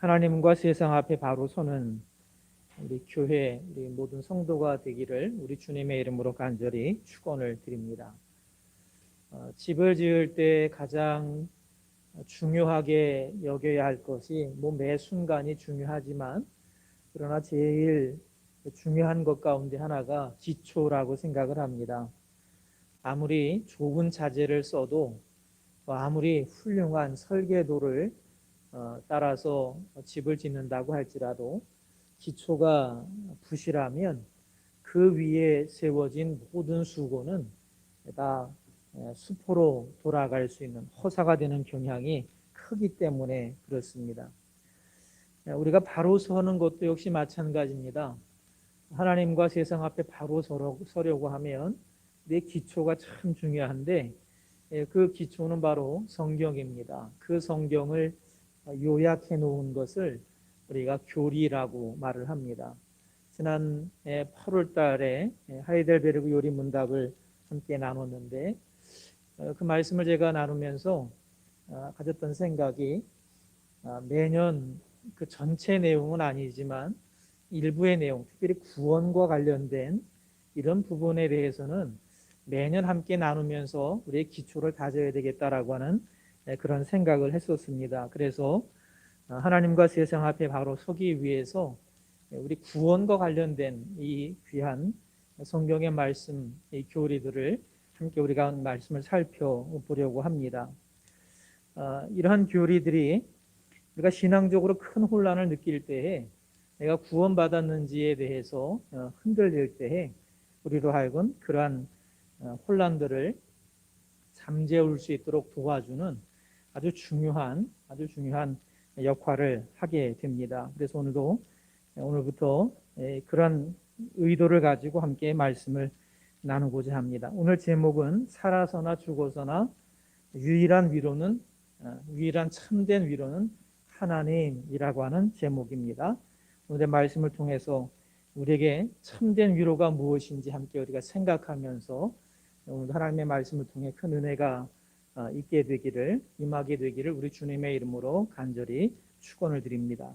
하나님과 세상 앞에 바로 서는 우리 교회, 우리 모든 성도가 되기를 우리 주님의 이름으로 간절히 축원을 드립니다. 집을 지을 때 가장 중요하게 여겨야 할 것이 매 순간이 중요하지만 그러나 제일 중요한 것 가운데 하나가 기초라고 생각을 합니다. 아무리 좋은 자재를 써도 아무리 훌륭한 설계도를 따라서 집을 짓는다고 할지라도 기초가 부실하면 그 위에 세워진 모든 수고는 다 수포로 돌아갈 수 있는 허사가 되는 경향이 크기 때문에 그렇습니다. 우리가 바로 서는 것도 역시 마찬가지입니다. 하나님과 세상 앞에 바로 서려고 하면 내 기초가 참 중요한데 그 기초는 바로 성경입니다. 그 성경을 요약해 놓은 것을 우리가 교리라고 말을 합니다. 지난 8월 달에 하이델베르그 요리 문답을 함께 나눴는데 그 말씀을 제가 나누면서 가졌던 생각이 매년 그 전체 내용은 아니지만 일부의 내용, 특별히 구원과 관련된 이런 부분에 대해서는 매년 함께 나누면서 우리의 기초를 다져야 되겠다라고 하는 그런 생각을 했었습니다. 그래서 하나님과 세상 앞에 바로 서기 위해서 우리 구원과 관련된 이 귀한 성경의 말씀, 이 교리들을 함께 우리가 말씀을 살펴보려고 합니다. 이러한 교리들이 우리가 신앙적으로 큰 혼란을 느낄 때에 내가 구원받았는지에 대해서 흔들릴 때에 우리로 하여금 그러한 혼란들을 잠재울 수 있도록 도와주는 아주 중요한 역할을 하게 됩니다. 그래서 오늘부터 그런 의도를 가지고 함께 말씀을 나누고자 합니다. 오늘 제목은 살아서나 죽어서나 유일한 참된 위로는 하나님이라고 하는 제목입니다. 오늘의 말씀을 통해서 우리에게 참된 위로가 무엇인지 함께 우리가 생각하면서 오늘 하나님의 말씀을 통해 큰 은혜가 임하게 되기를 우리 주님의 이름으로 간절히 축원을 드립니다.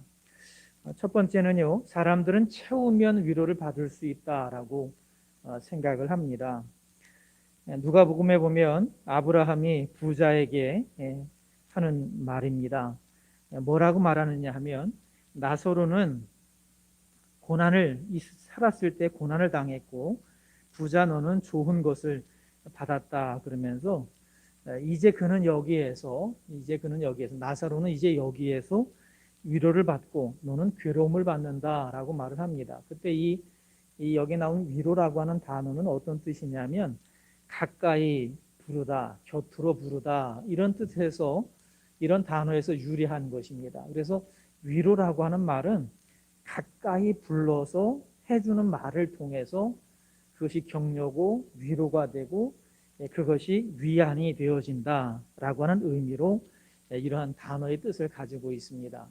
첫 번째는요, 사람들은 채우면 위로를 받을 수 있다라고 생각을 합니다. 누가복음에 보면 아브라함이 부자에게 하는 말입니다. 뭐라고 말하느냐 하면 나사로는 살았을 때 고난을 당했고 부자 너는 좋은 것을 받았다 그러면서 이제 그는 여기에서 나사로는 이제 여기에서 위로를 받고 너는 괴로움을 받는다라고 말을 합니다. 그때 이 여기 나온 위로라고 하는 단어는 어떤 뜻이냐면 가까이 부르다, 곁으로 부르다 이런 뜻에서 이런 단어에서 유래한 것입니다. 그래서 위로라고 하는 말은 가까이 불러서 해주는 말을 통해서 그것이 격려고 위로가 되고 그것이 위안이 되어진다라고 하는 의미로 이러한 단어의 뜻을 가지고 있습니다.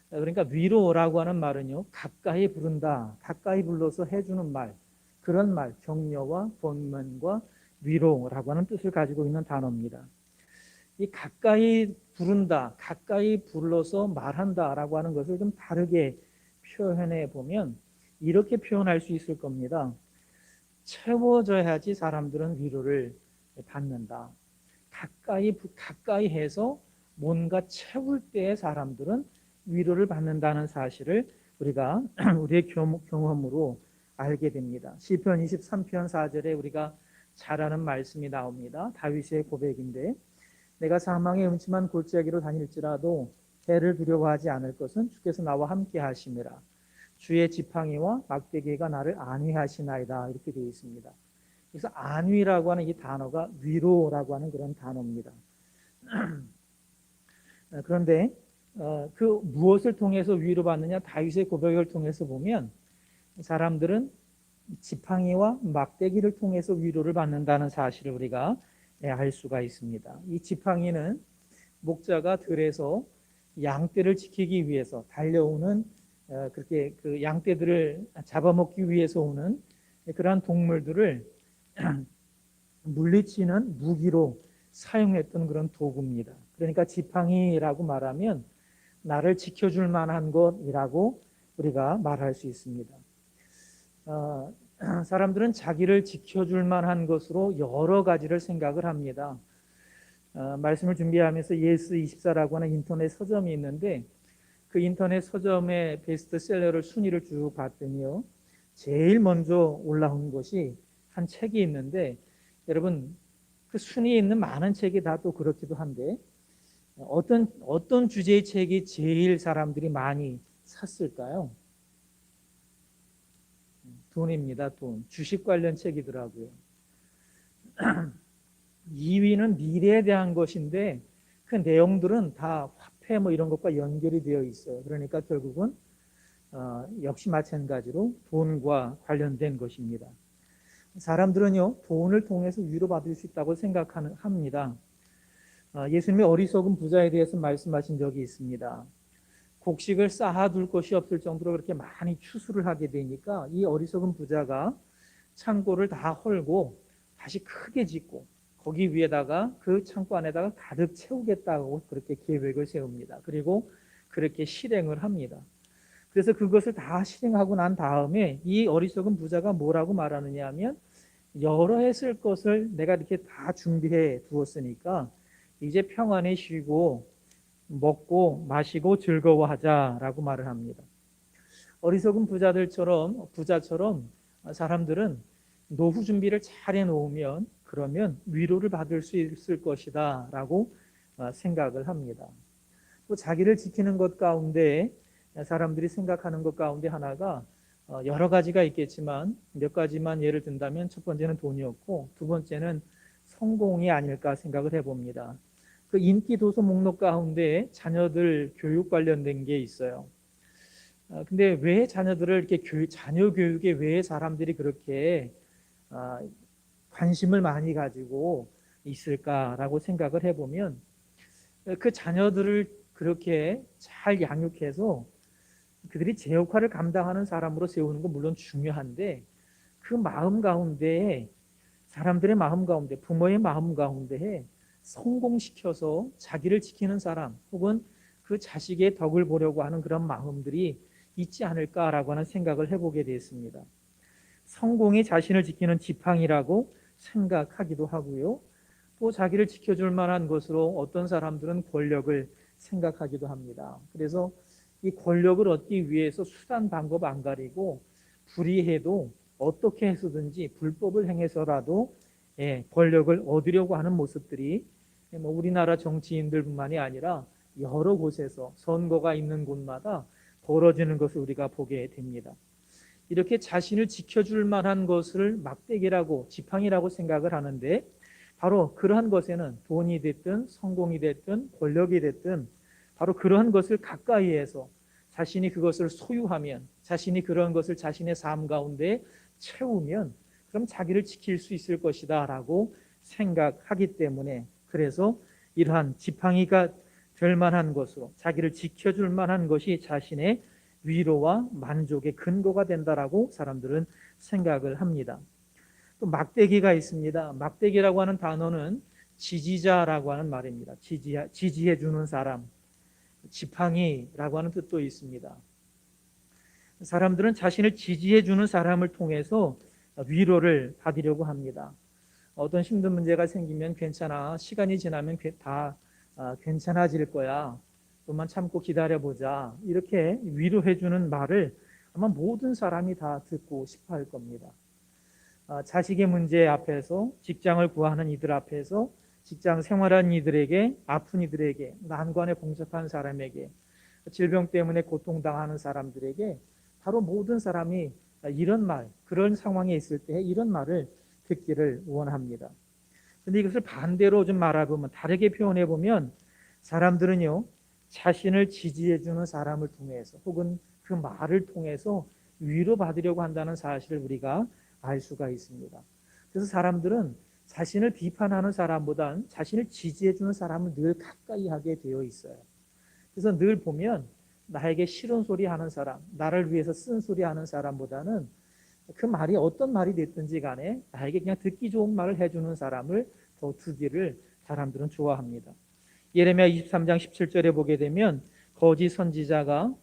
그러니까 위로라고 하는 말은요, 가까이 부른다, 가까이 불러서 해주는 말, 그런 말, 격려와 권면과 위로라고 하는 뜻을 가지고 있는 단어입니다. 이 가까이 부른다, 가까이 불러서 말한다라고 하는 것을 좀 다르게 표현해 보면 이렇게 표현할 수 있을 겁니다. 채워져야지 사람들은 위로를 받는다. 가까이 해서 뭔가 채울 때에 사람들은 위로를 받는다는 사실을 우리가 우리의 경험으로 알게 됩니다. 시편 23편 4절에 우리가 잘 아는 말씀이 나옵니다. 다윗의 고백인데 내가 사망의 음침한 골짜기로 다닐지라도 해를 두려워하지 않을 것은 주께서 나와 함께 하심이라. 주의 지팡이와 막대기가 나를 안위하시나이다 이렇게 되어 있습니다. 그래서 안위라고 하는 이 단어가 위로라고 하는 그런 단어입니다. 그런데 그 무엇을 통해서 위로받느냐 다윗의 고백을 통해서 보면 사람들은 지팡이와 막대기를 통해서 위로를 받는다는 사실을 우리가 알 수가 있습니다. 이 지팡이는 목자가 들에서 양떼를 지키기 위해서 달려오는 그렇게 그 양떼들을 잡아먹기 위해서 오는 그러한 동물들을 물리치는 무기로 사용했던 그런 도구입니다. 그러니까 지팡이라고 말하면 나를 지켜줄 만한 것이라고 우리가 말할 수 있습니다. 사람들은 자기를 지켜줄 만한 것으로 여러 가지를 생각을 합니다. 말씀을 준비하면서 예스24라고 하는 인터넷 서점이 있는데 그 인터넷 서점의 베스트셀러를 순위를 쭉 봤더니요, 제일 먼저 올라온 것이 한 책이 있는데, 여러분 그 순위에 있는 많은 책이 다 또 그렇기도 한데 어떤 주제의 책이 제일 사람들이 많이 샀을까요? 돈입니다. 돈. 주식 관련 책이더라고요. 2위는 미래에 대한 것인데 그 내용들은 다 화폐 뭐 이런 것과 연결이 되어 있어요. 그러니까 결국은 역시 마찬가지로 돈과 관련된 것입니다. 사람들은요, 돈을 통해서 위로받을 수 있다고 생각합니다. 예수님이 어리석은 부자에 대해서 말씀하신 적이 있습니다. 곡식을 쌓아둘 것이 없을 정도로 그렇게 많이 추수를 하게 되니까 이 어리석은 부자가 창고를 다 헐고 다시 크게 짓고 거기 위에다가 그 창고 안에다가 가득 채우겠다고 그렇게 계획을 세웁니다. 그리고 그렇게 실행을 합니다. 그래서 그것을 다 실행하고 난 다음에 이 어리석은 부자가 뭐라고 말하느냐 하면, 여러 해 쓸 것을 내가 이렇게 다 준비해 두었으니까 이제 평안히 쉬고 먹고 마시고 즐거워하자라고 말을 합니다. 어리석은 부자처럼 사람들은 노후 준비를 잘 해놓으면 그러면 위로를 받을 수 있을 것이다 라고 생각을 합니다. 또 자기를 지키는 것 가운데 사람들이 생각하는 것 가운데 하나가 여러 가지가 있겠지만 몇 가지만 예를 든다면, 첫 번째는 돈이었고 두 번째는 성공이 아닐까 생각을 해봅니다. 그 인기 도서 목록 가운데 자녀들 교육 관련된 게 있어요. 근데 왜 자녀들을 이렇게 자녀 교육에 왜 사람들이 그렇게 관심을 많이 가지고 있을까라고 생각을 해보면, 그 자녀들을 그렇게 잘 양육해서 그들이 제 역할을 감당하는 사람으로 세우는 건 물론 중요한데, 그 마음 가운데에, 사람들의 마음 가운데, 부모의 마음 가운데에 성공시켜서 자기를 지키는 사람 혹은 그 자식의 덕을 보려고 하는 그런 마음들이 있지 않을까라고 하는 생각을 해보게 됐습니다. 성공이 자신을 지키는 지팡이라고 생각하기도 하고요, 또 자기를 지켜줄 만한 것으로 어떤 사람들은 권력을 생각하기도 합니다. 그래서 이 권력을 얻기 위해서 수단 방법 안 가리고 불의해도 어떻게 해서든지 불법을 행해서라도 권력을 얻으려고 하는 모습들이 우리나라 정치인들뿐만이 아니라 여러 곳에서 선거가 있는 곳마다 벌어지는 것을 우리가 보게 됩니다. 이렇게 자신을 지켜줄 만한 것을 막대기라고, 지팡이라고 생각을 하는데, 바로 그러한 것에는 돈이 됐든 성공이 됐든 권력이 됐든 바로 그러한 것을 가까이에서 자신이 그것을 소유하면, 자신이 그런 것을 자신의 삶 가운데 채우면 그럼 자기를 지킬 수 있을 것이다 라고 생각하기 때문에, 그래서 이러한 지팡이가 될 만한 것으로 자기를 지켜줄 만한 것이 자신의 위로와 만족의 근거가 된다라고 사람들은 생각을 합니다. 또 막대기가 있습니다. 막대기라고 하는 단어는 지지자라고 하는 말입니다. 지지해 주는 사람, 지팡이라고 하는 뜻도 있습니다. 사람들은 자신을 지지해 주는 사람을 통해서 위로를 받으려고 합니다. 어떤 힘든 문제가 생기면 괜찮아, 시간이 지나면 다 괜찮아질 거야, 좀만 참고 기다려보자, 이렇게 위로해 주는 말을 아마 모든 사람이 다 듣고 싶어 할 겁니다. 자식의 문제 앞에서, 직장을 구하는 이들 앞에서, 직장 생활하는 이들에게, 아픈 이들에게, 난관에 봉착한 사람에게, 질병 때문에 고통당하는 사람들에게 바로 모든 사람이 이런 말, 그런 상황에 있을 때 이런 말을 듣기를 원합니다. 그런데 이것을 반대로 좀 말해보면, 다르게 표현해보면, 사람들은요 자신을 지지해주는 사람을 통해서 혹은 그 말을 통해서 위로받으려고 한다는 사실을 우리가 알 수가 있습니다. 그래서 사람들은 자신을 비판하는 사람보다는 자신을 지지해주는 사람을 늘 가까이 하게 되어 있어요. 그래서 늘 보면 나에게 싫은 소리 하는 사람, 나를 위해서 쓴소리 하는 사람보다는 그 말이 어떤 말이 됐든지 간에 나에게 그냥 듣기 좋은 말을 해주는 사람을 더 두기를 사람들은 좋아합니다. 예레미야 23장 17절에 보게 되면, 거짓 선지자가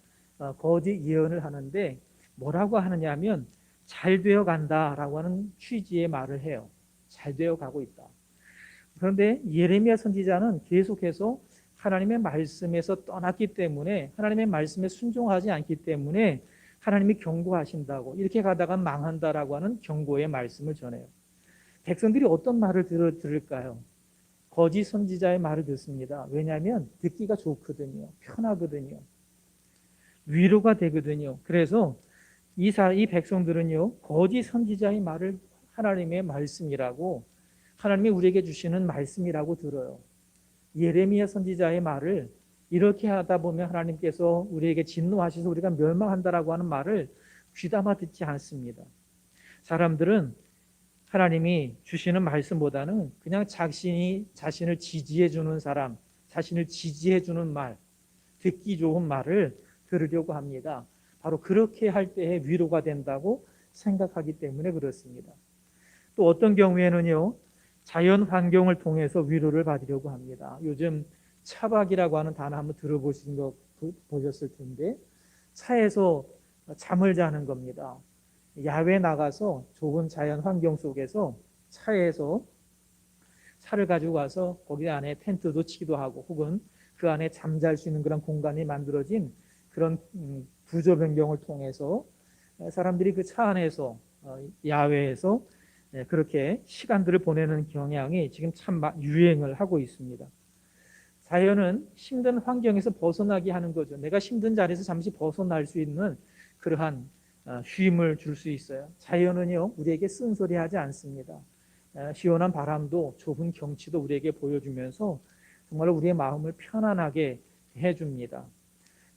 거짓 예언을 하는데 뭐라고 하느냐면 잘 되어 간다라고 하는 취지의 말을 해요. 잘 되어 가고 있다. 그런데 예레미야 선지자는 계속해서 하나님의 말씀에서 떠났기 때문에, 하나님의 말씀에 순종하지 않기 때문에 하나님이 경고하신다고, 이렇게 가다가 망한다라고 하는 경고의 말씀을 전해요. 백성들이 어떤 말을 들을까요? 거짓 선지자의 말을 듣습니다. 왜냐하면 듣기가 좋거든요. 편하거든요. 위로가 되거든요. 그래서 이 백성들은요, 거짓 선지자의 말을 하나님의 말씀이라고, 하나님이 우리에게 주시는 말씀이라고 들어요. 예레미야 선지자의 말을 이렇게 하다 보면 하나님께서 우리에게 진노하셔서 우리가 멸망한다라고 하는 말을 귀담아 듣지 않습니다. 사람들은 하나님이 주시는 말씀보다는 그냥 자신을 지지해 주는 사람, 자신을 지지해 주는 말, 듣기 좋은 말을 들으려고 합니다. 바로 그렇게 할 때에 위로가 된다고 생각하기 때문에 그렇습니다. 또 어떤 경우에는요, 자연 환경을 통해서 위로를 받으려고 합니다. 요즘 차박이라고 하는 단어 한번 들어보신 거 보셨을 텐데, 차에서 잠을 자는 겁니다. 야외 나가서 좋은 자연 환경 속에서 차에서 차를 가지고 가서 거기 안에 텐트도 치기도 하고, 혹은 그 안에 잠잘 수 있는 그런 공간이 만들어진 그런 구조 변경을 통해서 사람들이 그 차 안에서 야외에서 그렇게 시간들을 보내는 경향이 지금 참 유행을 하고 있습니다. 자연은 힘든 환경에서 벗어나게 하는 거죠. 내가 힘든 자리에서 잠시 벗어날 수 있는 그러한 쉼을 줄 수 있어요. 자연은요, 우리에게 쓴소리하지 않습니다. 시원한 바람도 좁은 경치도 우리에게 보여주면서 정말 우리의 마음을 편안하게 해줍니다.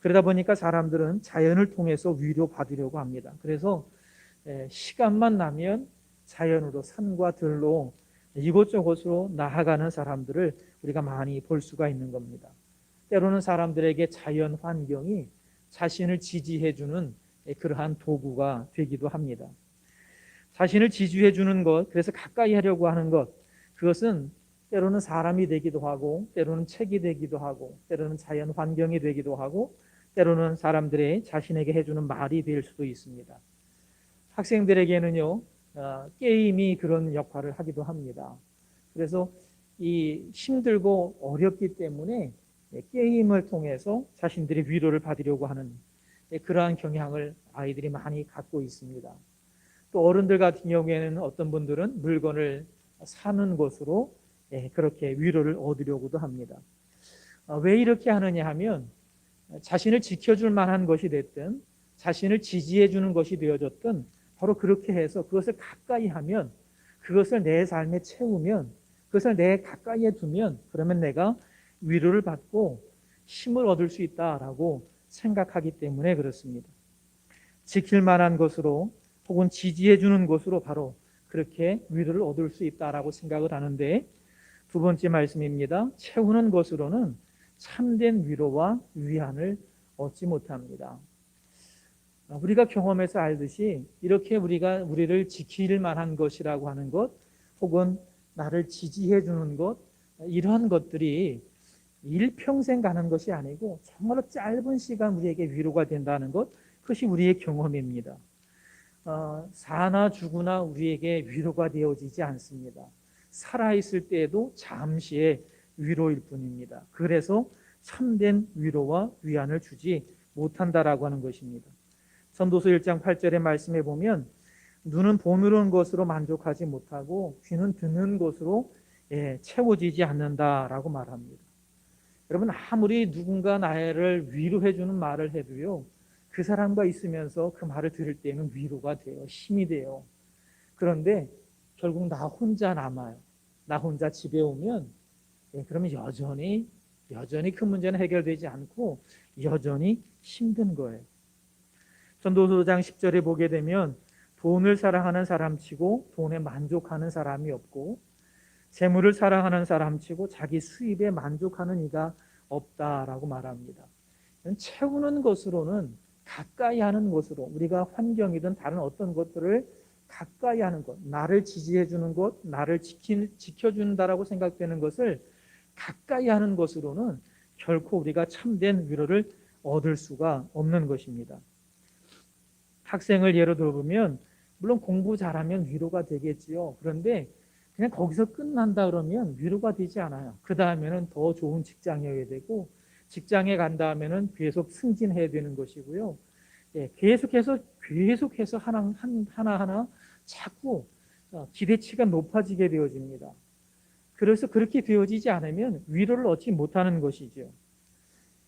그러다 보니까 사람들은 자연을 통해서 위로받으려고 합니다. 그래서 시간만 나면 자연으로, 산과 들로 이곳저곳으로 나아가는 사람들을 우리가 많이 볼 수가 있는 겁니다. 때로는 사람들에게 자연 환경이 자신을 지지해주는 그러한 도구가 되기도 합니다. 자신을 지지해주는 것, 그래서 가까이 하려고 하는 것, 그것은 때로는 사람이 되기도 하고, 때로는 책이 되기도 하고, 때로는 자연 환경이 되기도 하고, 때로는 사람들의 자신에게 해주는 말이 될 수도 있습니다. 학생들에게는요, 게임이 그런 역할을 하기도 합니다. 그래서 이 힘들고 어렵기 때문에 게임을 통해서 자신들의 위로를 받으려고 하는 그러한 경향을 아이들이 많이 갖고 있습니다. 또 어른들 같은 경우에는 어떤 분들은 물건을 사는 것으로 그렇게 위로를 얻으려고도 합니다. 왜 이렇게 하느냐 하면 자신을 지켜줄 만한 것이 됐든 자신을 지지해 주는 것이 되어졌든 바로 그렇게 해서 그것을 가까이 하면, 그것을 내 삶에 채우면, 그것을 내 가까이에 두면, 그러면 내가 위로를 받고 힘을 얻을 수 있다라고 생각하기 때문에 그렇습니다. 지킬 만한 것으로 혹은 지지해 주는 것으로 바로 그렇게 위로를 얻을 수 있다라고 생각을 하는데, 두 번째 말씀입니다. 채우는 것으로는 참된 위로와 위안을 얻지 못합니다. 우리가 경험해서 알듯이 이렇게 우리를 지킬 만한 것이라고 하는 것, 혹은 나를 지지해 주는 것, 이러한 것들이 일평생 가는 것이 아니고 정말로 짧은 시간 우리에게 위로가 된다는 것, 그것이 우리의 경험입니다. 사나 죽으나 우리에게 위로가 되어지지 않습니다. 살아있을 때에도 잠시의 위로일 뿐입니다. 그래서 참된 위로와 위안을 주지 못한다라고 하는 것입니다. 전도서 1장 8절의 말씀에 보면 눈은 보는 것으로 만족하지 못하고 귀는 듣는 것으로 채워지지 않는다라고 말합니다. 여러분, 아무리 누군가 나를 위로해 주는 말을 해도요, 그 사람과 있으면서 그 말을 들을 때는 위로가 돼요. 힘이 돼요. 그런데 결국 나 혼자 남아요. 나 혼자 집에 오면 그러면 여전히 그 문제는 해결되지 않고 여전히 힘든 거예요. 전도서 5장 10절에 보게 되면 돈을 사랑하는 사람치고 돈에 만족하는 사람이 없고 재물을 사랑하는 사람치고 자기 수입에 만족하는 이가 없다라고 말합니다. 채우는 것으로는, 가까이 하는 것으로, 우리가 환경이든 다른 어떤 것들을 가까이 하는 것, 나를 지지해 주는 것, 나를 지켜준다라고 생각되는 것을 가까이 하는 것으로는 결코 우리가 참된 위로를 얻을 수가 없는 것입니다. 학생을 예로 들어보면 물론 공부 잘하면 위로가 되겠지요. 그런데 그냥 거기서 끝난다 그러면 위로가 되지 않아요. 그 다음에는 더 좋은 직장이어야 되고, 직장에 간 다음에는 계속 승진해야 되는 것이고요. 예, 계속해서 하나하나 자꾸 기대치가 높아지게 되어집니다. 그래서 그렇게 되어지지 않으면 위로를 얻지 못하는 것이죠.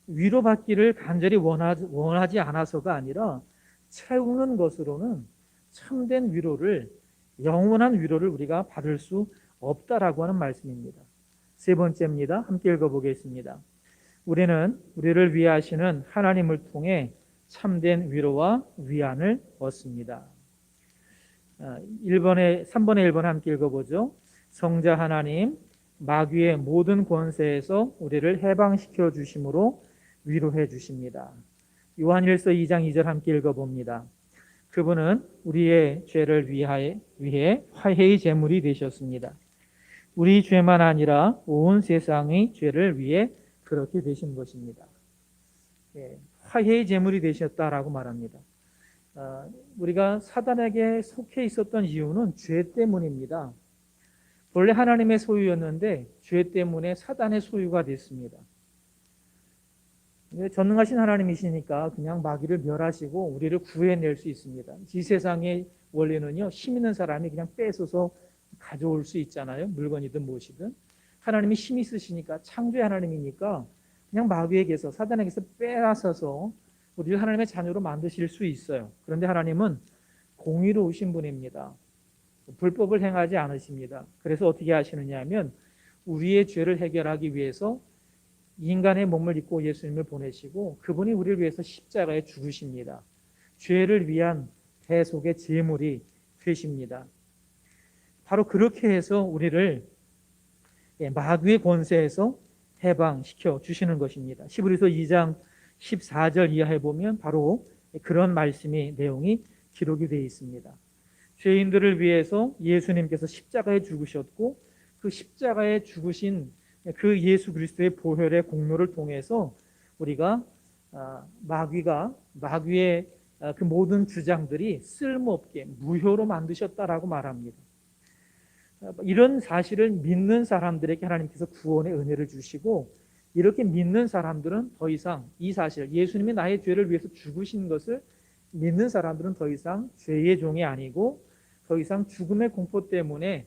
위로받기를 간절히 원하지 않아서가 아니라 채우는 것으로는 참된 위로를, 영원한 위로를 우리가 받을 수 없다라고 하는 말씀입니다. 세 번째입니다. 함께 읽어보겠습니다. 우리는 우리를 위하시는 하나님을 통해 참된 위로와 위안을 얻습니다. 3번에 1번 함께 읽어보죠. 성자 하나님, 마귀의 모든 권세에서 우리를 해방시켜 주심으로 위로해 주십니다. 요한일서 2장 2절 함께 읽어봅니다. 그분은 우리의 죄를 위해 화해의 제물이 되셨습니다. 우리 죄만 아니라 온 세상의 죄를 위해 그렇게 되신 것입니다. 예, 화해의 제물이 되셨다라고 말합니다. 우리가 사단에게 속해 있었던 이유는 죄 때문입니다. 원래 하나님의 소유였는데 죄 때문에 사단의 소유가 됐습니다. 전능하신 하나님이시니까 그냥 마귀를 멸하시고 우리를 구해낼 수 있습니다. 이 세상의 원리는요, 힘 있는 사람이 그냥 뺏어서 가져올 수 있잖아요. 물건이든 무엇이든. 하나님이 힘 있으시니까, 창조의 하나님이니까 그냥 마귀에게서, 사단에게서 빼앗아서 우리를 하나님의 자녀로 만드실 수 있어요. 그런데 하나님은 공의로우신 분입니다. 불법을 행하지 않으십니다. 그래서 어떻게 하시느냐 하면 우리의 죄를 해결하기 위해서 인간의 몸을 입고 예수님을 보내시고 그분이 우리를 위해서 십자가에 죽으십니다. 죄를 위한 대속의 제물이 되십니다. 바로 그렇게 해서 우리를 마귀의 권세에서 해방시켜 주시는 것입니다. 히브리서 2장 14절 이하에 보면 바로 그런 말씀의 내용이 기록이 되어 있습니다. 죄인들을 위해서 예수님께서 십자가에 죽으셨고 그 십자가에 죽으신 그 예수 그리스도의 보혈의 공로를 통해서 우리가 마귀의 그 모든 주장들이 쓸모없게 무효로 만드셨다라고 말합니다. 이런 사실을 믿는 사람들에게 하나님께서 구원의 은혜를 주시고, 이렇게 믿는 사람들은 더 이상 이 사실, 예수님이 나의 죄를 위해서 죽으신 것을 믿는 사람들은 더 이상 죄의 종이 아니고 더 이상 죽음의 공포 때문에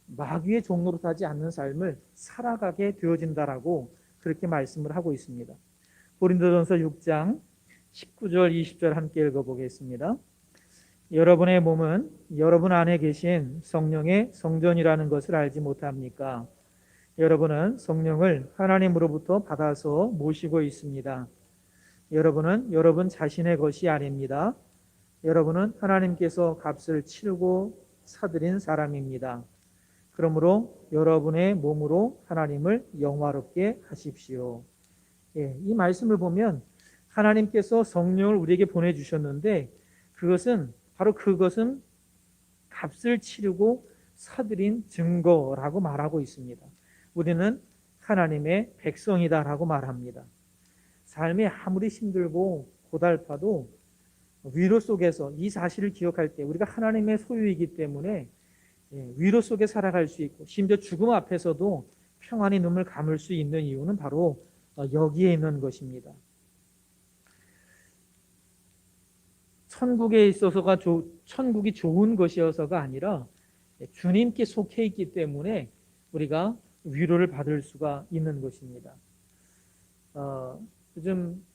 마귀의 종로로 사지 않는 삶을 살아가게 되어진다라고 그렇게 말씀을 하고 있습니다. 고린도전서 6장 19절 20절 함께 읽어보겠습니다. 여러분의 몸은 여러분 안에 계신 성령의 성전이라는 것을 알지 못합니까? 여러분은 성령을 하나님으로부터 받아서 모시고 있습니다. 여러분은 여러분 자신의 것이 아닙니다. 여러분은 하나님께서 값을 치르고 사들인 사람입니다. 그러므로 여러분의 몸으로 하나님을 영화롭게 하십시오. 이 말씀을 보면 하나님께서 성령을 우리에게 보내주셨는데 그것은 값을 치르고 사들인 증거라고 말하고 있습니다. 우리는 하나님의 백성이다라고 말합니다. 삶이 아무리 힘들고 고달파도 위로 속에서 이 사실을 기억할 때 우리가 하나님의 소유이기 때문에 위로 속에 살아갈 수 있고, 심지어 죽음 앞에서도 평안히 눈을 감을 수 있는 이유는 바로 여기에 있는 것입니다. 천국에 있어서가 천국이 좋은 것이어서가 아니라 주님께 속해 있기 때문에 우리가 위로를 받을 수가 있는 것입니다. 요즘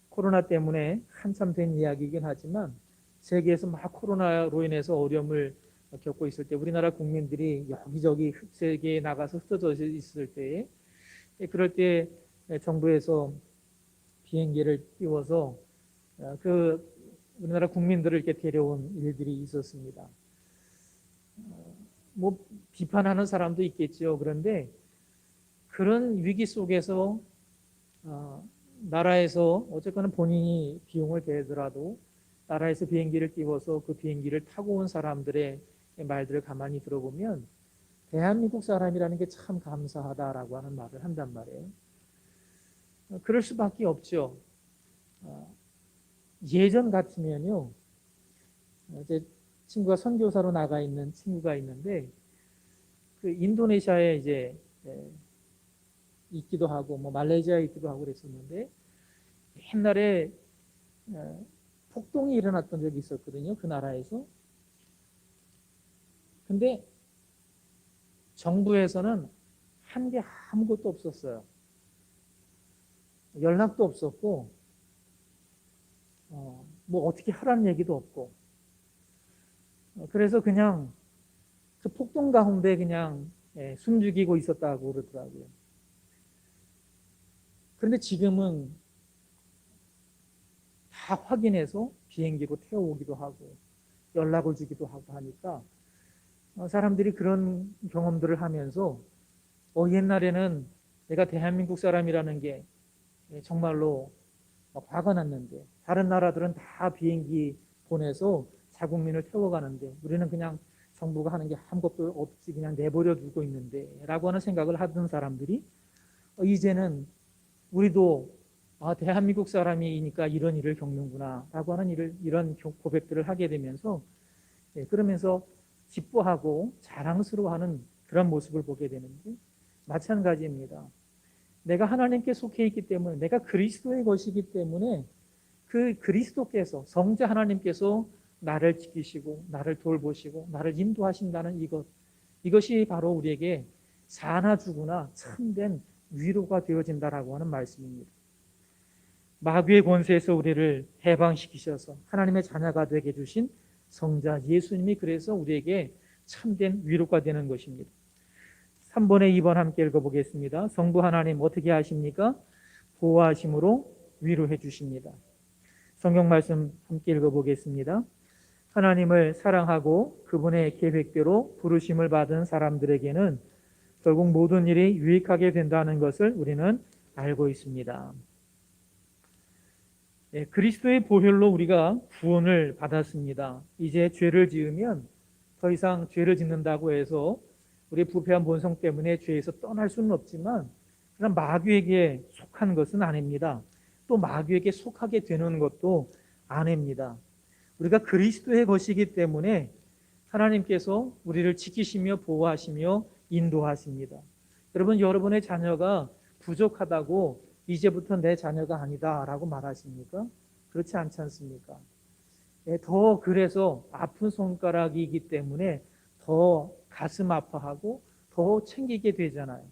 코로나 때문에 한참 된 이야기이긴 하지만 세계에서 막 코로나로 인해서 어려움을 겪고 있을 때 우리나라 국민들이 여기저기 세계에 나가서 흩어져 있을 때에, 그럴 때 정부에서 비행기를 띄워서 그 우리나라 국민들을 이렇게 데려온 일들이 있었습니다. 뭐 비판하는 사람도 있겠죠. 그런데 그런 위기 속에서 나라에서 어쨌거나 본인이 비용을 대더라도 나라에서 비행기를 띄워서 그 비행기를 타고 온 사람들의 말들을 가만히 들어보면 대한민국 사람이라는 게 참 감사하다라고 하는 말을 한단 말이에요. 그럴 수밖에 없죠. 예전 같으면요, 제 친구가 선교사로 나가 있는 친구가 있는데, 그 인도네시아에 이제 있기도 하고, 뭐 말레이시아에 있기도 하고 그랬었는데, 옛날에 폭동이 일어났던 적이 있었거든요, 그 나라에서. 근데 정부에서는 한 게 아무것도 없었어요. 연락도 없었고, 뭐 어떻게 하라는 얘기도 없고, 그래서 그냥 그 폭동 가운데 그냥 숨죽이고 있었다고 그러더라고요. 그런데 지금은 다 확인해서 비행기로 태워오기도 하고 연락을 주기도 하고 하니까 사람들이 그런 경험들을 하면서 옛날에는 내가 대한민국 사람이라는 게 정말로 화가 났는데, 다른 나라들은 다 비행기 보내서 자국민을 태워가는데 우리는 그냥 정부가 하는 게 아무것도 없이 그냥 내버려 두고 있는데 라고 하는 생각을 하던 사람들이 이제는 우리도 대한민국 사람이니까 이런 일을 겪는구나 라고 하는 이런 고백들을 하게 되면서 그러면서 기뻐하고 자랑스러워하는 그런 모습을 보게 되는데, 마찬가지입니다. 내가 하나님께 속해 있기 때문에, 내가 그리스도의 것이기 때문에 그 그리스도께서, 성자 하나님께서 나를 지키시고 나를 돌보시고 나를 인도하신다는 이것이 바로 우리에게 사나주구나 참된 위로가 되어진다라고 하는 말씀입니다. 마귀의 권세에서 우리를 해방시키셔서 하나님의 자녀가 되게 해주신 성자 예수님이 그래서 우리에게 참된 위로가 되는 것입니다. 3번에 2번 함께 읽어보겠습니다. 성부 하나님 어떻게 하십니까? 보호하심으로 위로해 주십니다. 성경 말씀 함께 읽어보겠습니다. 하나님을 사랑하고 그분의 계획대로 부르심을 받은 사람들에게는 결국 모든 일이 유익하게 된다는 것을 우리는 알고 있습니다. 그리스도의 보혈로 우리가 구원을 받았습니다. 이제 죄를 지으면 더 이상 죄를 짓는다고 해서 우리의 부패한 본성 때문에 죄에서 떠날 수는 없지만, 그런 마귀에게 속한 것은 아닙니다. 또 마귀에게 속하게 되는 것도 아닙니다. 우리가 그리스도의 것이기 때문에 하나님께서 우리를 지키시며 보호하시며 인도하십니다. 여러분의 자녀가 부족하다고 이제부터 내 자녀가 아니다 라고 말하십니까? 그렇지 않지 않습니까? 더 그래서 아픈 손가락이기 때문에 더 가슴 아파하고 더 챙기게 되잖아요.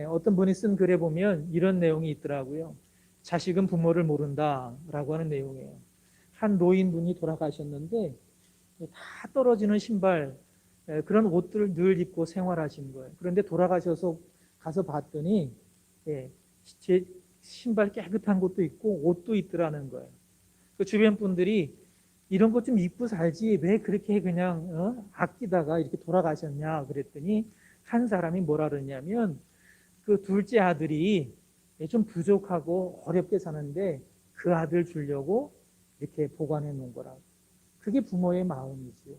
어떤 분이 쓴 글에 보면 이런 내용이 있더라고요. 자식은 부모를 모른다라고 하는 내용이에요. 한 노인분이 돌아가셨는데 다 떨어지는 신발, 그런 옷들을 늘 입고 생활하신 거예요. 그런데 돌아가셔서 가서 봤더니 제 신발 깨끗한 것도 있고 옷도 있더라는 거예요. 그 주변 분들이 이런 것 좀 입고 살지 왜 그렇게 그냥 아끼다가 이렇게 돌아가셨냐 그랬더니, 한 사람이 뭐라 그러냐면 그 둘째 아들이 좀 부족하고 어렵게 사는데 그 아들 주려고 이렇게 보관해 놓은 거라고. 그게 부모의 마음이지요.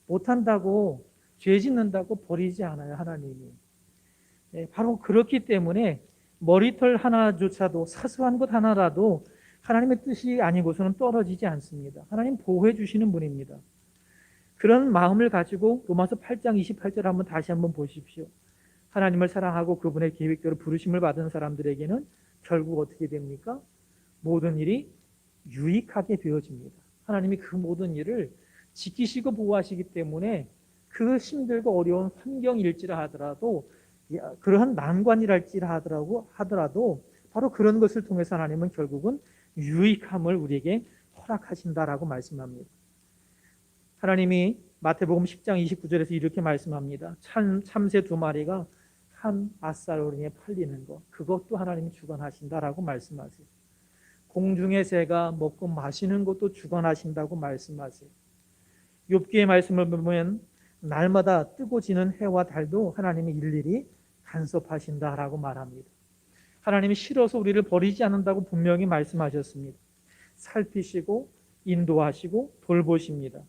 못한다고, 죄 짓는다고 버리지 않아요, 하나님이. 바로 그렇기 때문에 머리털 하나조차도, 사소한 것 하나라도 하나님의 뜻이 아니고서는 떨어지지 않습니다. 하나님 보호해 주시는 분입니다. 그런 마음을 가지고 로마서 8장 28절 다시 한번 보십시오. 하나님을 사랑하고 그분의 계획대로 부르심을 받은 사람들에게는 결국 어떻게 됩니까? 모든 일이 유익하게 되어집니다. 하나님이 그 모든 일을 지키시고 보호하시기 때문에 그 힘들고 어려운 환경일지라 하더라도, 그러한 난관이랄지라 하더라도 바로 그런 것을 통해서 하나님은 결국은 유익함을 우리에게 허락하신다라고 말씀합니다. 하나님이 마태복음 10장 29절에서 이렇게 말씀합니다. 참새 2마리가 한 아사로니에 팔리는 것, 그것도 하나님이 주관하신다라고 말씀하세요. 공중의 새가 먹고 마시는 것도 주관하신다고 말씀하세요. 욥기의 말씀을 보면 날마다 뜨고 지는 해와 달도 하나님이 일일이 간섭하신다라고 말합니다. 하나님이 싫어서 우리를 버리지 않는다고 분명히 말씀하셨습니다. 살피시고 인도하시고 돌보십니다.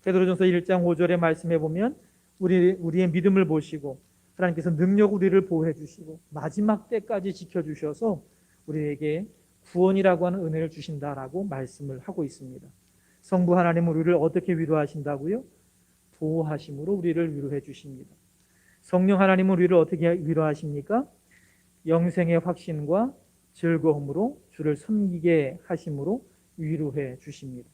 베드로전서 1장 5절의 말씀에 보면 우리의 믿음을 보시고 하나님께서 능력 우리를 보호해 주시고 마지막 때까지 지켜주셔서 우리에게 구원이라고 하는 은혜를 주신다라고 말씀을 하고 있습니다. 성부 하나님은 우리를 어떻게 위로하신다고요? 보호하심으로 우리를 위로해 주십니다. 성령 하나님은 우리를 어떻게 위로하십니까? 영생의 확신과 즐거움으로 주를 섬기게 하심으로 위로해 주십니다.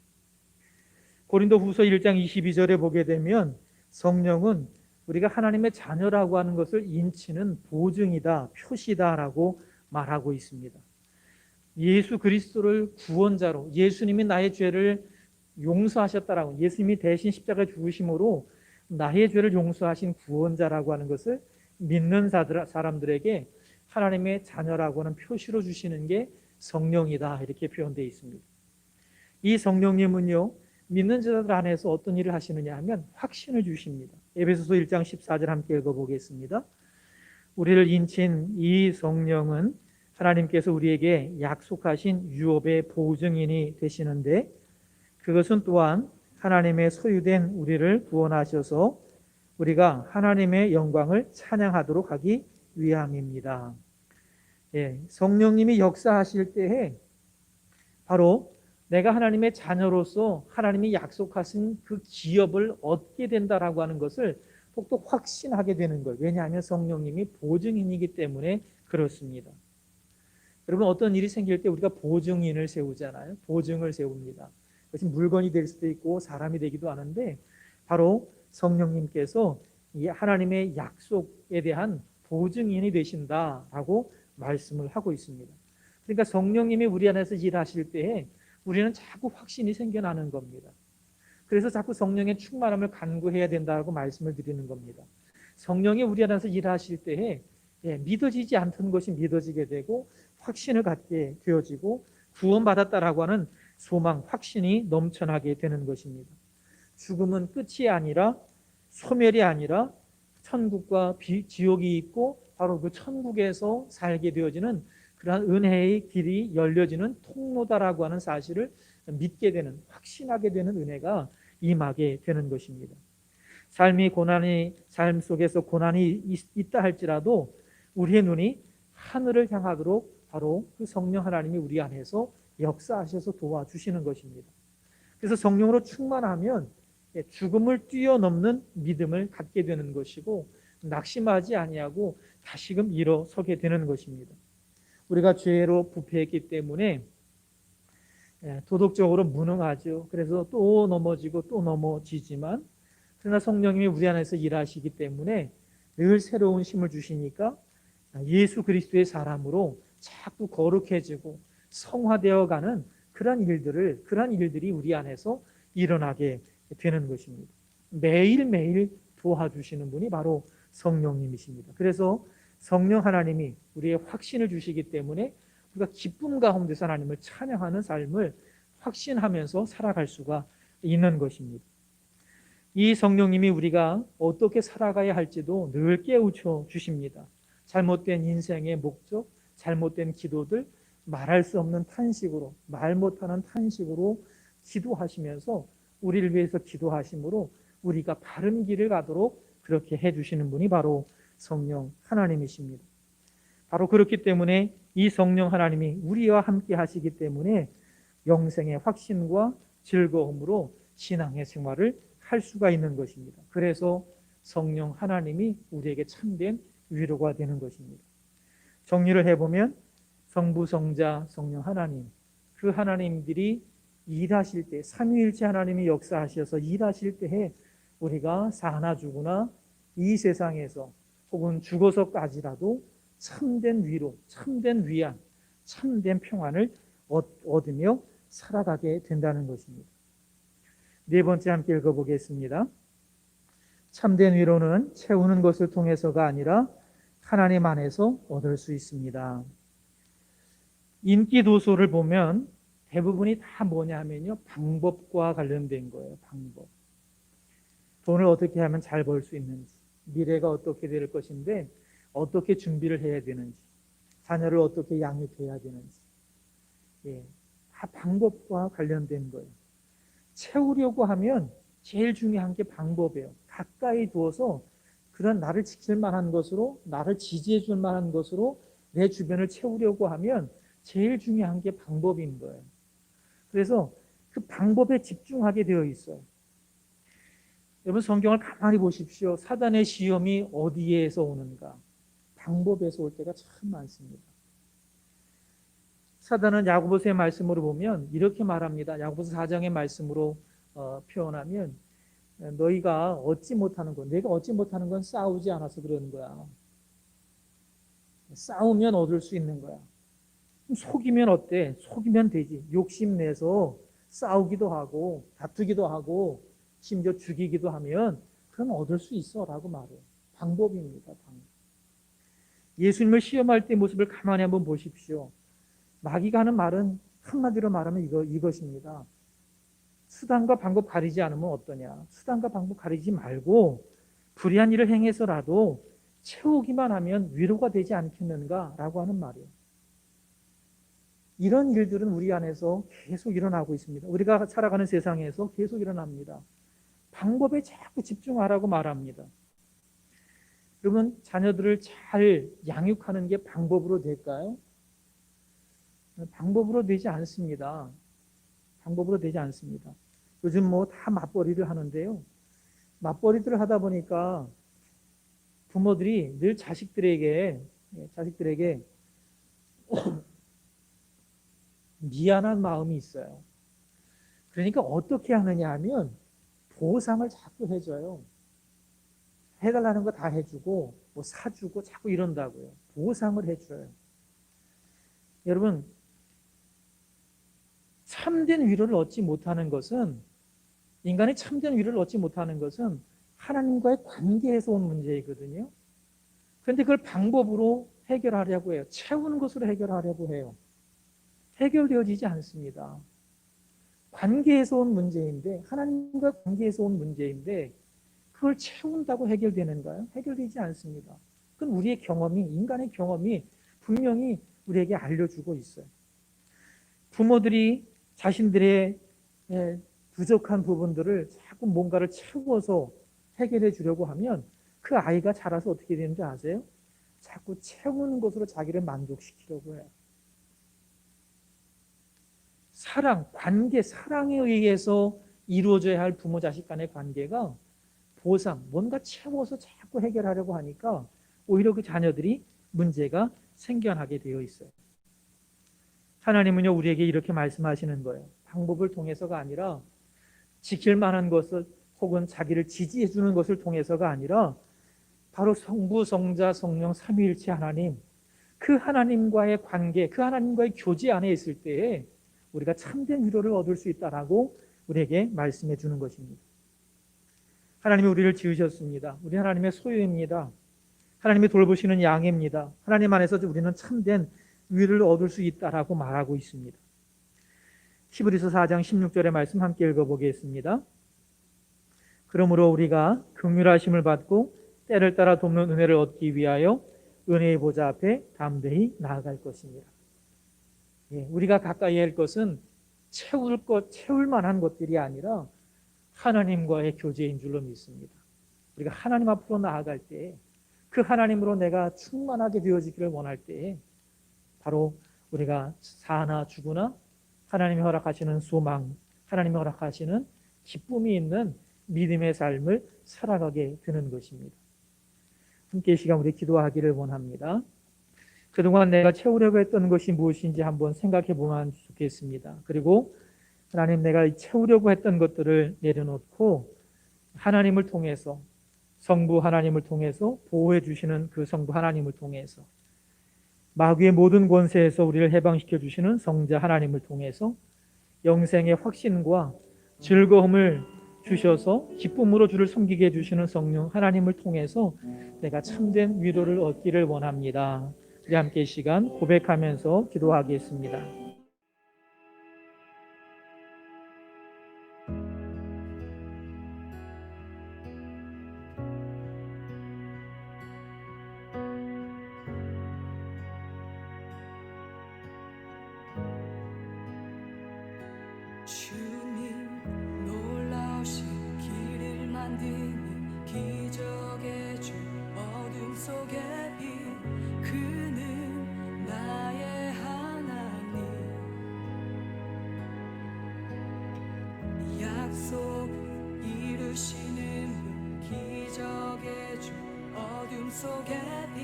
고린도후서 1장 22절에 보게 되면 성령은 우리가 하나님의 자녀라고 하는 것을 인치는 보증이다, 표시다라고 말하고 있습니다. 예수 그리스도를 구원자로, 예수님이 나의 죄를 용서하셨다라고, 예수님이 대신 십자가에 죽으심으로 나의 죄를 용서하신 구원자라고 하는 것을 믿는 사람들에게 하나님의 자녀라고 하는 표시로 주시는 게 성령이다, 이렇게 표현되어 있습니다. 이 성령님은요, 믿는 자들 안에서 어떤 일을 하시느냐 하면 확신을 주십니다. 에베소서 1장 14절 함께 읽어보겠습니다. 우리를 인친 이 성령은 하나님께서 우리에게 약속하신 유업의 보증인이 되시는데, 그것은 또한 하나님의 소유된 우리를 구원하셔서 우리가 하나님의 영광을 찬양하도록 하기 위함입니다. 성령님이 역사하실 때에 바로 내가 하나님의 자녀로서 하나님이 약속하신 그 기업을 얻게 된다라고 하는 것을 똑똑 확신하게 되는 거예요. 왜냐하면 성령님이 보증인이기 때문에 그렇습니다. 여러분, 어떤 일이 생길 때 우리가 보증인을 세우잖아요. 보증을 세웁니다. 그것이 물건이 될 수도 있고 사람이 되기도 하는데, 바로 성령님께서 이 하나님의 약속에 대한 보증인이 되신다라고 말씀을 하고 있습니다. 그러니까 성령님이 우리 안에서 일하실 때에 우리는 자꾸 확신이 생겨나는 겁니다. 그래서 자꾸 성령의 충만함을 간구해야 된다고 말씀을 드리는 겁니다. 성령이 우리 안에서 일하실 때에 믿어지지 않던 것이 믿어지게 되고 확신을 갖게 되어지고 구원받았다라고 하는 소망, 확신이 넘쳐나게 되는 것입니다. 죽음은 끝이 아니라, 소멸이 아니라 천국과 지옥이 있고 바로 그 천국에서 살게 되어지는 그러한 은혜의 길이 열려지는 통로다라고 하는 사실을 믿게 되는, 확신하게 되는 은혜가 임하게 되는 것입니다. 삶 속에서 고난이 있다 할지라도 우리의 눈이 하늘을 향하도록 바로 그 성령 하나님이 우리 안에서 역사하셔서 도와주시는 것입니다. 그래서 성령으로 충만하면 죽음을 뛰어넘는 믿음을 갖게 되는 것이고 낙심하지 아니하고 다시금 일어서게 되는 것입니다. 우리가 죄로 부패했기 때문에 도덕적으로 무능하죠. 그래서 또 넘어지고 또 넘어지지만, 그러나 성령님이 우리 안에서 일하시기 때문에 늘 새로운 힘을 주시니까 예수 그리스도의 사람으로 자꾸 거룩해지고 성화되어가는 그런 일들이 우리 안에서 일어나게 되는 것입니다. 매일매일 도와주시는 분이 바로 성령님이십니다. 그래서 성령 하나님이 우리의 확신을 주시기 때문에 우리가 기쁨 가운데서 하나님을 찬양하는 삶을 확신하면서 살아갈 수가 있는 것입니다. 이 성령님이 우리가 어떻게 살아가야 할지도 늘 깨우쳐 주십니다. 잘못된 인생의 목적, 잘못된 기도들, 말할 수 없는 탄식으로, 말 못하는 탄식으로 기도하시면서 우리를 위해서 기도하심으로 우리가 바른 길을 가도록 그렇게 해주시는 분이 바로 성령 하나님이십니다. 바로 그렇기 때문에 이 성령 하나님이 우리와 함께 하시기 때문에 영생의 확신과 즐거움으로 신앙의 생활을 할 수가 있는 것입니다. 그래서 성령 하나님이 우리에게 참된 위로가 되는 것입니다. 정리를 해보면 성부, 성자, 성령 하나님, 그 하나님들이 일하실 때, 삼위일체 하나님이 역사하셔서 일하실 때에 우리가 사나 죽으나 이 세상에서 혹은 죽어서까지라도 참된 위로, 참된 위안, 참된 평안을 얻으며 살아가게 된다는 것입니다. 네 번째 함께 읽어보겠습니다. 참된 위로는 채우는 것을 통해서가 아니라 하나님 안에서 얻을 수 있습니다. 인기 도서를 보면 대부분이 다 뭐냐 하면요, 방법과 관련된 거예요. 방법. 돈을 어떻게 하면 잘 벌 수 있는지, 미래가 어떻게 될 것인데 어떻게 준비를 해야 되는지, 자녀를 어떻게 양육해야 되는지, 다 방법과 관련된 거예요. 채우려고 하면 제일 중요한 게 방법이에요. 가까이 두어서 그런 나를 지킬 만한 것으로, 나를 지지해 줄 만한 것으로 내 주변을 채우려고 하면 제일 중요한 게 방법인 거예요. 그래서 그 방법에 집중하게 되어 있어요. 여러분 성경을 가만히 보십시오. 사단의 시험이 어디에서 오는가? 방법에서 올 때가 참 많습니다. 사단은 야고보서의 말씀으로 보면 이렇게 말합니다. 야고보서 4장의 말씀으로 표현하면 너희가 얻지 못하는 건, 내가 얻지 못하는 건 싸우지 않아서 그러는 거야. 싸우면 얻을 수 있는 거야. 속이면 어때? 속이면 되지. 욕심내서 싸우기도 하고 다투기도 하고 심지어 죽이기도 하면 그럼 얻을 수 있어 라고 말해요. 방법입니다. 방법. 예수님을 시험할 때 모습을 가만히 한번 보십시오. 마귀가 하는 말은 한마디로 말하면 이것입니다. 수단과 방법 가리지 않으면 어떠냐. 수단과 방법 가리지 말고 불의한 일을 행해서라도 채우기만 하면 위로가 되지 않겠는가 라고 하는 말이에요. 이런 일들은 우리 안에서 계속 일어나고 있습니다. 우리가 살아가는 세상에서 계속 일어납니다. 방법에 자꾸 집중하라고 말합니다. 여러분 자녀들을 잘 양육하는 게 방법으로 될까요? 방법으로 되지 않습니다. 방법으로 되지 않습니다. 요즘 뭐 다 맞벌이를 하는데요. 맞벌이들을 하다 보니까 부모들이 늘 자식들에게 미안한 마음이 있어요. 그러니까 어떻게 하느냐 하면 보상을 자꾸 해줘요. 해달라는 거 다 해주고 뭐 사주고 자꾸 이런다고요. 보상을 해줘요. 여러분 참된 위로를 얻지 못하는 것은, 인간이 참된 위로를 얻지 못하는 것은 하나님과의 관계에서 온 문제이거든요. 그런데 그걸 방법으로 해결하려고 해요. 채우는 것으로 해결하려고 해요. 해결되어지지 않습니다. 관계에서 온 문제인데, 하나님과 관계에서 온 문제인데 그걸 채운다고 해결되는가요? 해결되지 않습니다. 그건 우리의 경험이, 인간의 경험이 분명히 우리에게 알려주고 있어요. 부모들이 자신들의 부족한 부분들을 자꾸 뭔가를 채워서 해결해 주려고 하면 그 아이가 자라서 어떻게 되는지 아세요? 자꾸 채우는 것으로 자기를 만족시키려고 해요. 사랑, 관계, 사랑에 의해서 이루어져야 할 부모 자식 간의 관계가 보상, 뭔가 채워서 자꾸 해결하려고 하니까 오히려 그 자녀들이 문제가 생겨나게 되어 있어요. 하나님은요 우리에게 이렇게 말씀하시는 거예요. 방법을 통해서가 아니라, 지킬 만한 것을 혹은 자기를 지지해 주는 것을 통해서가 아니라 바로 성부, 성자, 성령 삼위일체 하나님, 그 하나님과의 관계, 그 하나님과의 교제 안에 있을 때에 우리가 참된 위로를 얻을 수 있다라고 우리에게 말씀해 주는 것입니다. 하나님이 우리를 지으셨습니다. 우리 하나님의 소유입니다. 하나님이 돌보시는 양입니다. 하나님 안에서 우리는 참된 위로를 얻을 수 있다라고 말하고 있습니다. 히브리서 4장 16절의 말씀 함께 읽어보겠습니다. 그러므로 우리가 긍휼하심을 받고 때를 따라 돕는 은혜를 얻기 위하여 은혜의 보좌 앞에 담대히 나아갈 것입니다. 우리가 가까이 할 것은 채울 만한 것들이 아니라 하나님과의 교제인 줄로 믿습니다. 우리가 하나님 앞으로 나아갈 때 그 하나님으로 내가 충만하게 되어지기를 원할 때 바로 우리가 사나 죽으나 하나님이 허락하시는 소망, 하나님이 허락하시는 기쁨이 있는 믿음의 삶을 살아가게 되는 것입니다. 함께 이 시간 우리 기도하기를 원합니다. 그동안 내가 채우려고 했던 것이 무엇인지 한번 생각해 보면 좋겠습니다. 그리고 하나님, 내가 채우려고 했던 것들을 내려놓고 하나님을 통해서, 성부 하나님을 통해서, 보호해 주시는 그 성부 하나님을 통해서, 마귀의 모든 권세에서 우리를 해방시켜 주시는 성자 하나님을 통해서 영생의 확신과 즐거움을 주셔서 기쁨으로 주를 섬기게 해주시는 성령 하나님을 통해서 내가 참된 위로를 얻기를 원합니다. 우리 함께 이 시간 고백하면서 기도하겠습니다. 주님 놀라우신 길을 만드는 기적의 주 그는 나의 하나님, 약속을 이루시는 분, 기적의 주, 어둠 속의 빛.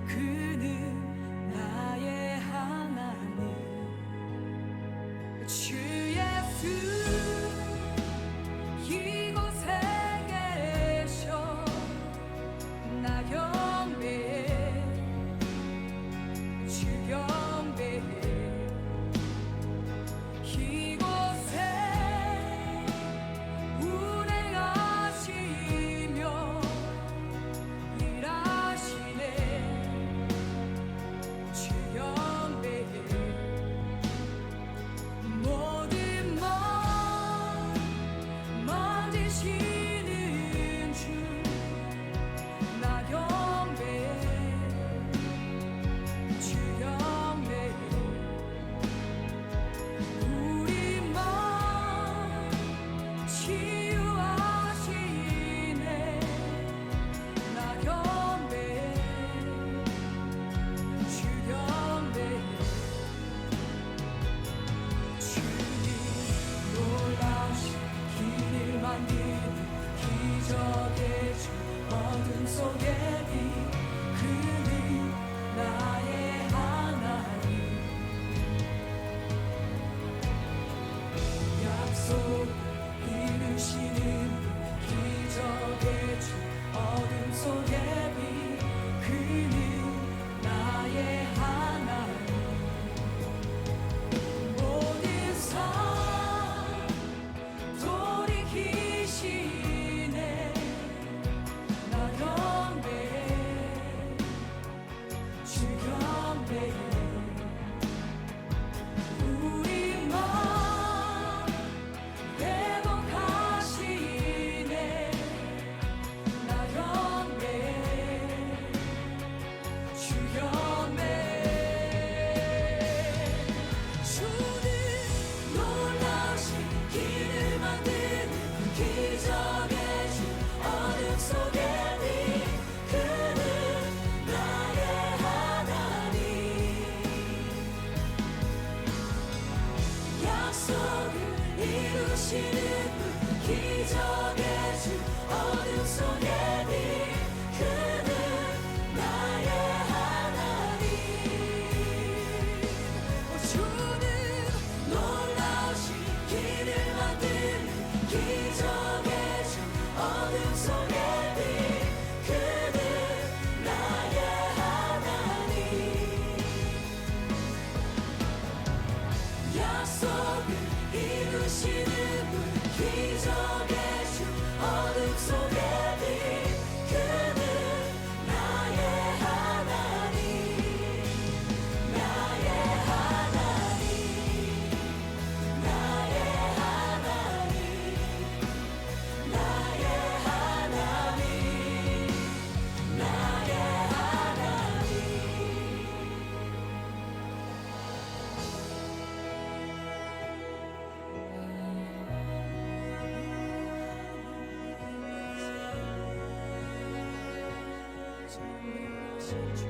그는 나의 하나님, 주 예수 이곳에 계셔. 나 경배해, 주 경배해. 이곳에 운행하시며 일하시네. 주 경배해. 모든 맘 만지시는 주, 나 경배해, 주 경배해. 우리 맘 치유하시네. 나 경배해, 주 경배해. 주님 놀라신 길을 만드는 기적의 주, 어둠 속의 빛. 그는 나의 하나님, 약속 이루시는 기적의 주, 어둠 속의 빛. 그는 나의 하나님, 모든 삶 돌이키시네. 나 경배해, 주 경배해. 우리 맘 회복하시네. 나 경배해, 주 경배해. 주는 놀라신 길을 만드는 기적의 주, 어둠 속의 빛. 그는 나의 하나님, 약속을 이루시는 분, 기적의 주, 어둠 속의 빛. 그는 나의 하나님. 주는 놀라신 길을 만드는 기적의 주, 어둠 속의 빛. 그는 나의 하나님, 약속을 이루시는 분, 기적의 주, 어둠 속의 빛. 그는 나의 하나님, 나의 하나님, 나의 하나님, 나의 하나님, 나의 하나님. 주